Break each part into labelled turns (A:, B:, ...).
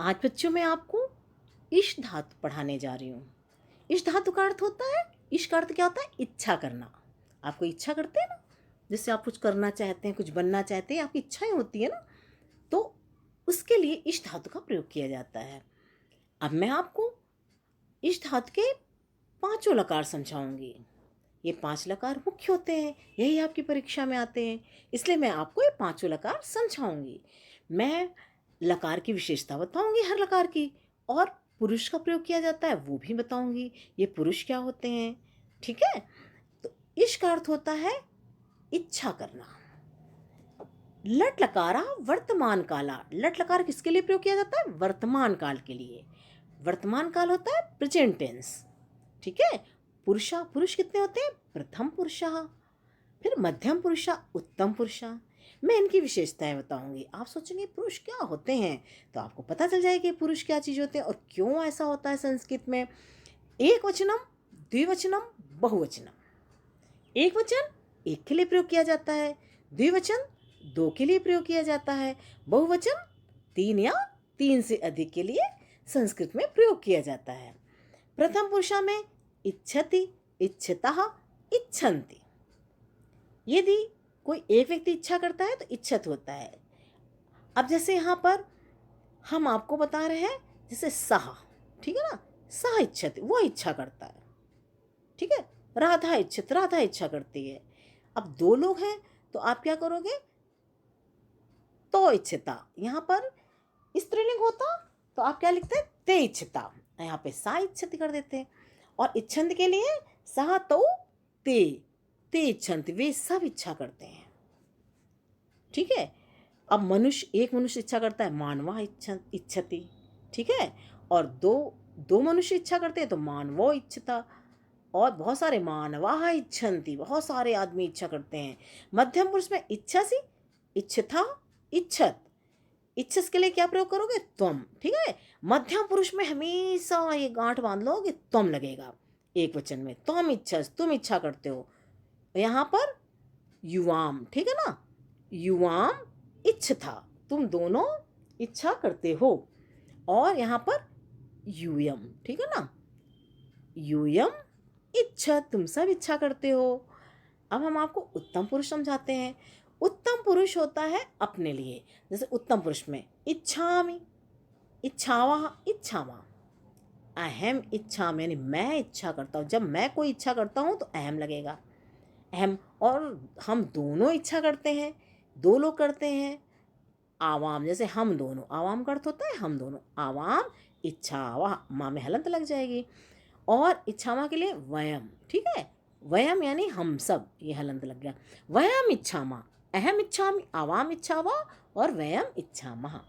A: आज बच्चों मैं आपको इश धातु पढ़ाने जा रही हूँ। इश धातु का अर्थ होता है, इश का अर्थ क्या होता है? इच्छा करना। आपको इच्छा करते हैं ना, जिससे आप कुछ करना चाहते हैं, कुछ बनना चाहते हैं, आपकी इच्छाएं होती है ना, तो उसके लिए इश धातु का प्रयोग किया जाता है। अब मैं आपको इश धातु के पांचों लकार समझाऊंगी। ये 5 लकार मुख्य होते हैं, यही आपकी परीक्षा में आते हैं, इसलिए मैं आपको ये पांचों लकार समझाऊंगी। मैं लकार की विशेषता बताऊंगी हर लकार की, और पुरुष का प्रयोग किया जाता है वो भी बताऊंगी। ये पुरुष क्या होते हैं, ठीक है? तो इश का अर्थ होता है इच्छा करना। लट लकारा वर्तमान काला। लट लकार किसके लिए प्रयोग किया जाता है? वर्तमान काल के लिए। वर्तमान काल होता है प्रेजेंट टेंस, ठीक है? पुरुषा, पुरुष कितने होते हैं? प्रथम पुरुषा, फिर मध्यम पुरुषा, उत्तम पुरुषा। मैं इनकी विशेषताएं बताऊंगी। आप सोचेंगे पुरुष क्या होते हैं, तो आपको पता चल जाएगा कि पुरुष क्या चीज़ होते हैं और क्यों ऐसा होता है संस्कृत में। एक वचनम, द्विवचनम, बहुवचनम। एक वचन एक के लिए प्रयोग किया जाता है, द्विवचन 2 के लिए प्रयोग किया जाता है, बहुवचन 3 या 3 से अधिक के लिए संस्कृत में प्रयोग किया जाता है। प्रथम पुरुषा में इच्छति, इच्छतः, इच्छन्ति। यदि कोई एक व्यक्ति इच्छा करता है तो इच्छत होता है। अब जैसे यहाँ पर हम आपको बता रहे हैं, जैसे सह, ठीक है ना, सह इच्छति, वो इच्छा करता है, ठीक है? राधा इच्छित, राधा इच्छा करती है। अब 2 लोग हैं तो आप क्या करोगे? तो इच्छिता, यहाँ पर स्त्रीलिंग होता तो आप क्या लिखते हैं? ते इच्छिता, यहाँ पे सा इच्छति कर देते हैं। और इच्छन्त के लिए सह तो ते, ते इच्छन्ति, वे सब इच्छा करते हैं, ठीक है? अब मनुष्य, एक मनुष्य इच्छा करता है, मानवा इच्छति, ठीक है? और दो मनुष्य इच्छा करते हैं तो मानवो इच्छता, और बहुत सारे मानवा इच्छन्ति, बहुत सारे आदमी इच्छा करते हैं। मध्यम पुरुष में इच्छसी, इच्छता, इच्छत। इच्छस के लिए क्या प्रयोग करोगे? त्वम, ठीक है? मध्यम पुरुष में हमेशा ये गांठ बांध लो कि त्वम लगेगा। एक वचन में त्वम इच्छस, तुम इच्छा करते हो। यहाँ पर युवाम, ठीक है ना, युवाम इच्छता, तुम दोनों इच्छा करते हो। और यहाँ पर यूयम, ठीक है ना, यूयम इच्छा, तुम सब इच्छा करते हो। अब हम आपको उत्तम पुरुष समझाते हैं। उत्तम पुरुष होता है अपने लिए। जैसे उत्तम पुरुष में इच्छामि, इच्छावा, इच्छामा, अहम इच्छा, यानी मैं इच्छा करता हूँ। जब मैं कोई इच्छा करता हूँ तो अहम लगेगा, अहम। और हम दोनों इच्छा करते हैं, 2 लोग करते हैं। आवाम, जैसे हम दोनों, आवाम का अर्थ होता है हम दोनों। आवाम इच्छावा, माँ में हलंत लग जाएगी। और इच्छामा के लिए वयम, ठीक है? वयम यानी हम सब, ये हलंत लग गया। वयम इच्छामा, अहम इच्छामि, आवाम इच्छावा, और वयम इच्छामः।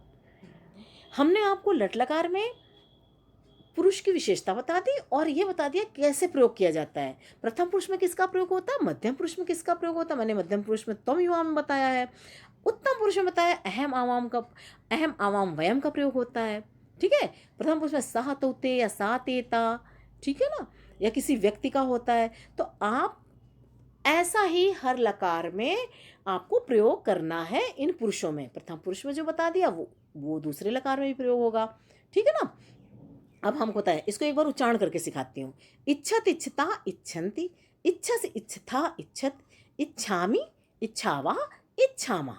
A: हमने आपको लटलकार में पुरुष की विशेषता बता दी और ये बता दिया कैसे प्रयोग किया जाता है। प्रथम पुरुष में किसका प्रयोग होता है, मध्यम पुरुष में किसका प्रयोग होता है। मैंने मध्यम पुरुष में त्वम युवाम बताया है, उत्तम पुरुष में बताया अहम आवाम का, अहम आवाम वयम का प्रयोग होता है, ठीक है? प्रथम पुरुष में सह तोते या सा तेता, ठीक है ना, या किसी व्यक्ति का होता है। तो आप ऐसा ही हर लकार में आपको प्रयोग करना है इन पुरुषों में। प्रथम पुरुष में जो बता दिया वो दूसरे लकार में भी प्रयोग होगा, ठीक है ना? अब हमको बताया, इसको एक बार उच्चारण करके सिखाती हूँ। इच्छत, इच्छता, इच्छन्ति, इच्छस, इच्छथा, इच्छत, इच्छामि, इच्छावा, इच्छामा।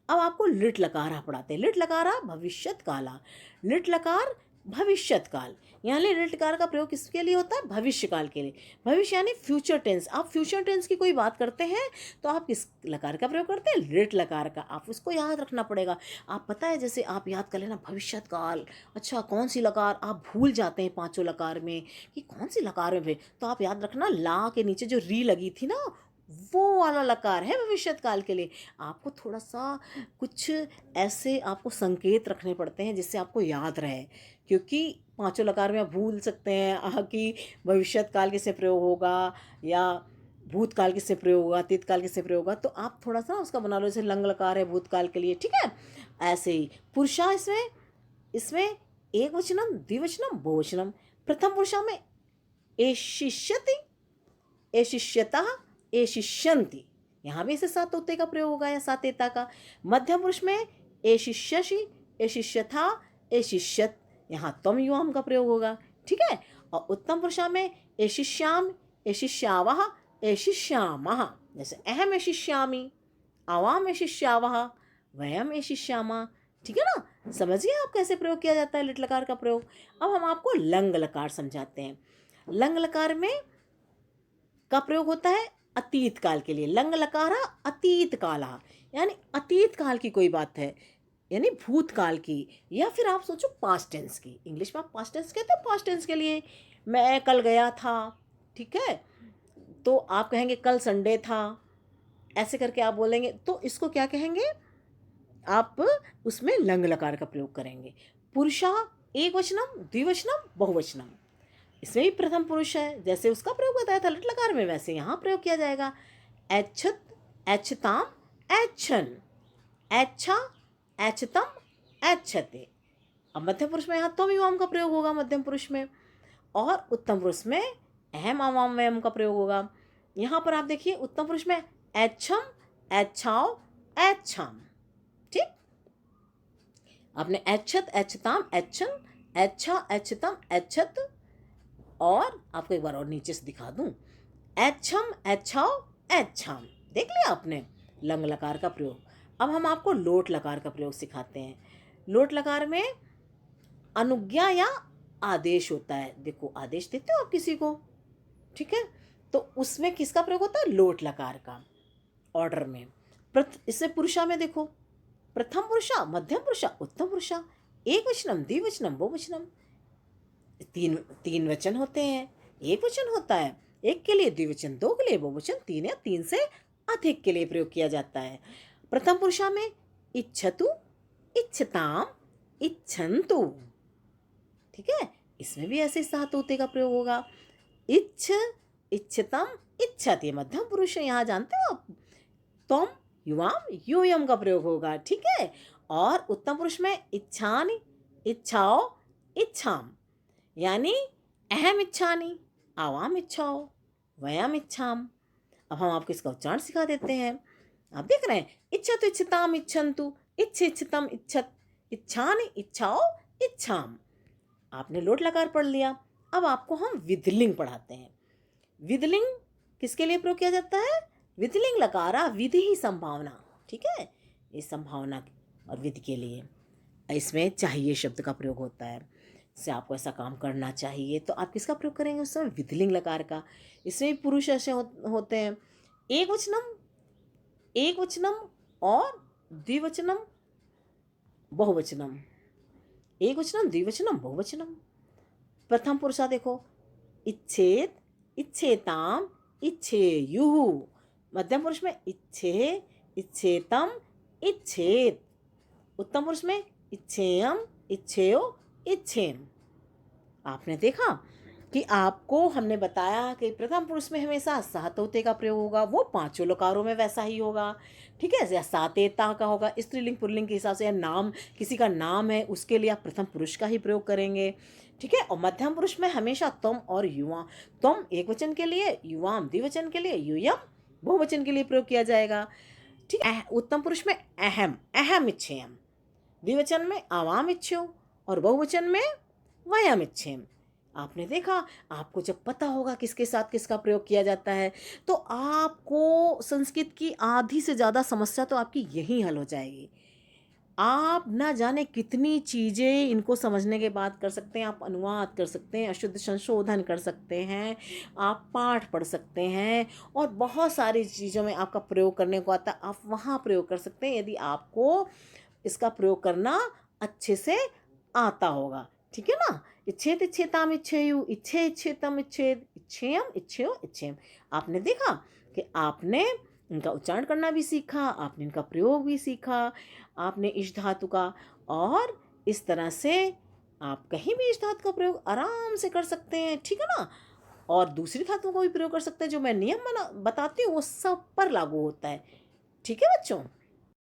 A: अब आपको लिट लकारा पढ़ाते हैं। लिट लकारा भविष्यत काला, लिट लकार भविष्यत काल। यहाँ लिट लकार का प्रयोग किसके लिए होता है? भविष्य काल के लिए। भविष्य यानी फ्यूचर टेंस। आप फ्यूचर टेंस की कोई बात करते हैं तो आप किस लकार का प्रयोग करते हैं? लिट लकार का। आप उसको याद रखना पड़ेगा। आप पता है, जैसे आप याद कर लेना भविष्यत काल, अच्छा कौन सी लकार, आप भूल जाते हैं 5 लकार में कि कौन सी लकार में, फिर तो आप याद रखना ला के नीचे जो री लगी थी ना, वो वाला लकार है भविष्यत काल के लिए। आपको थोड़ा सा कुछ ऐसे आपको संकेत रखने पड़ते हैं जिससे आपको याद रहे, क्योंकि 5 लकार में आप भूल सकते हैं कि भविष्यत काल किससे प्रयोग होगा, या भूतकाल किससे प्रयोग होगा, अतीतकाल किससे प्रयोग होगा। तो आप थोड़ा सा उसका बना लो, जैसे लंग लकार है भूतकाल के लिए, ठीक है? ऐसे ही पुरुषा, इसमें एक वचनम, द्विवचनम, बहुवचनम। प्रथम पुरुषा में एशिष्यति, एशिष्यता, एशिष्यन्ति, यहाँ भी इसे सात तोते का प्रयोग होगा या सातेता का। मध्यम पुरुष में एशिष्यसि, एशिष्यथा, एशिष्यत, यहाँ त्वम युवाम का प्रयोग होगा, ठीक है। और उत्तम पुरुषा में एशिष्याम, एशिष्यावः, एशिष्यामः। जैसे अहम एशिष्यामि, आवाम एशिष्यावः, वयम एशिष्यामः, ठीक है ना। समझिए आप कैसे प्रयोग किया जाता है लिट लकार का प्रयोग। अब हम आपको लंग लकार समझाते हैं। लंग लकार में का प्रयोग होता है अतीत काल के लिए। लंग लकारा अतीत काला, यानी अतीत काल की कोई बात है, यानी भूतकाल की, या फिर आप सोचो पास्ट टेंस की। इंग्लिश में आप पास्ट टेंस कहते हैं, पास्ट टेंस के लिए मैं कल गया था, ठीक है, तो आप कहेंगे कल संडे था, ऐसे करके आप बोलेंगे, तो इसको क्या कहेंगे आप, उसमें लंग लकार का प्रयोग करेंगे। पुरुषा एक वचनम, द्विवचनम, बहुवचनम। इसमें भी प्रथम पुरुष है, जैसे उसका प्रयोग बताया था लिट लकार में, वैसे यहाँ प्रयोग किया जाएगा। ऐच्छत, ऐच्छताम, ऐच्छन, ऐच्छा, ऐच्छतम, ऐच्छते। अब मध्यम पुरुष में यहाँ त्वम युवाम का प्रयोग होगा मध्यम पुरुष में, और उत्तम पुरुष में अहम आवाम वयम का प्रयोग होगा। यहाँ पर आप देखिए उत्तम पुरुष में ऐच्छम, ऐच्छाओ, ऐच्छाम, ठीक। आपने ऐच्छत, ऐच्छताम, ऐच्छन, ऐच्छा, ऐच्छतम, ऐच्छत, और आपको एक बार और नीचे से दिखा दूं, ऐच्छम, ऐच्छाओ, ऐच्छाम। देख लिया आपने लंग लकार का प्रयोग। अब हम आपको लोट लकार का प्रयोग सिखाते हैं। लोट लकार में अनुज्ञा या आदेश होता है। देखो आदेश देते हो आप किसी को, ठीक है, तो उसमें किसका प्रयोग होता है, लोट लकार का, ऑर्डर में। इससे पुरुषा में देखो, प्रथम पुरुषा, मध्यम पुरुषा, उत्तम पुरुषा, एक वचनम, द्विवचनम, बहुवचनम। तीन वचन होते हैं, एक वचन होता है, एक के लिए, द्विवचन दो के लिए, बहुवचन तीन या तीन से अधिक के लिए प्रयोग किया जाता है। प्रथम पुरुषा में इच्छतु, इच्छताम, इच्छन्तु, ठीक है, इसमें भी ऐसे सातोते का प्रयोग होगा। इच्छ, इच्छतम, इच्छति, मध्यम पुरुष है, यहाँ जानते हो आप। त्वम युवाम, यूयम का प्रयोग होगा, ठीक है। और उत्तम पुरुष में इच्छानि, इच्छाओ, इच्छाम, यानी अहम इच्छानि, आवाम इच्छाओ, वयम इच्छाम। अब हम आपको इसका उच्चारण सिखा देते हैं। आप देख रहे हैं, इच्छतु, इच्छताम, इच्छन्तु, इच्छ, इच्छतम, इच्छत, इच्छानि, इच्छाओ, इच्छाम। आपने लोट लकार पढ़ लिया। अब आपको हम विधिलिंग पढ़ाते हैं। विधिलिंग किसके लिए प्रयोग किया जाता है, विधिलिंग लकारा विधि ही संभावना, ठीक है, ये संभावना और विधि के लिए। इसमें चाहिए शब्द का प्रयोग होता है, जैसे आपको ऐसा काम करना चाहिए, तो आप किसका प्रयोग करेंगे उस समय, विधिलिंग लकार का। इसमें भी पुरुष ऐसे होते हैं, एक वचनम, एक वचनम, और द्विवचनम, बहुवचनम, एक वचनम, द्विवचनम, बहुवचनम। प्रथम पुरुषा देखो, इच्छेत, इच्छेताम, इच्छेयुः। मध्यम पुरुष में इच्छे, इच्छेतम, इच्छेत। उत्तम पुरुष में इच्छेयम, इच्छेयो, इच्छेम। आपने देखा कि आपको हमने बताया कि प्रथम पुरुष में हमेशा सातोते का प्रयोग होगा, वो पांचों लकारों में वैसा ही होगा, ठीक है, या सातेता का होगा स्त्रीलिंग पुल्लिंग के हिसाब से, या नाम किसी का नाम है उसके लिए आप प्रथम पुरुष का ही प्रयोग करेंगे, ठीक है। और मध्यम पुरुष में हमेशा तुम और युवा, तुम एक वचन के लिए, युवाम द्विवचन के लिए, यूयम बहुवचन के लिए प्रयोग किया जाएगा, ठीक है। उत्तम पुरुष में अहम, अहम इच्छेयम, द्विवचन में आवाम इच्छ्यो, और बहुवचन में वयम इच्छेम। आपने देखा, आपको जब पता होगा किसके साथ किसका प्रयोग किया जाता है, तो आपको संस्कृत की आधी से ज़्यादा समस्या तो आपकी यहीं हल हो जाएगी। आप ना जाने कितनी चीज़ें इनको समझने के बाद कर सकते हैं। आप अनुवाद कर सकते हैं, अशुद्ध संशोधन कर सकते हैं, आप पाठ पढ़ सकते हैं, और बहुत सारी चीज़ों में आपका प्रयोग करने को आता है, आप वहाँ प्रयोग कर सकते हैं यदि आपको इसका प्रयोग करना अच्छे से आता होगा, ठीक है ना। इच्छेत, इच्छेताम, इच्छेयु, इच्छे, इच्छेतम, इच्छेद, इच्छेयम, इच्छेयो, इच्छेम। आपने देखा कि आपने इनका उच्चारण करना भी सीखा, आपने इनका प्रयोग भी सीखा, आपने इश धातु का, और इस तरह से आप कहीं भी इश धातु का प्रयोग आराम से कर सकते हैं, ठीक है ना। और दूसरी धातुओं का भी प्रयोग कर सकते हैं, जो मैं नियम बताती हूँ वो सब पर लागू होता है, ठीक है बच्चों।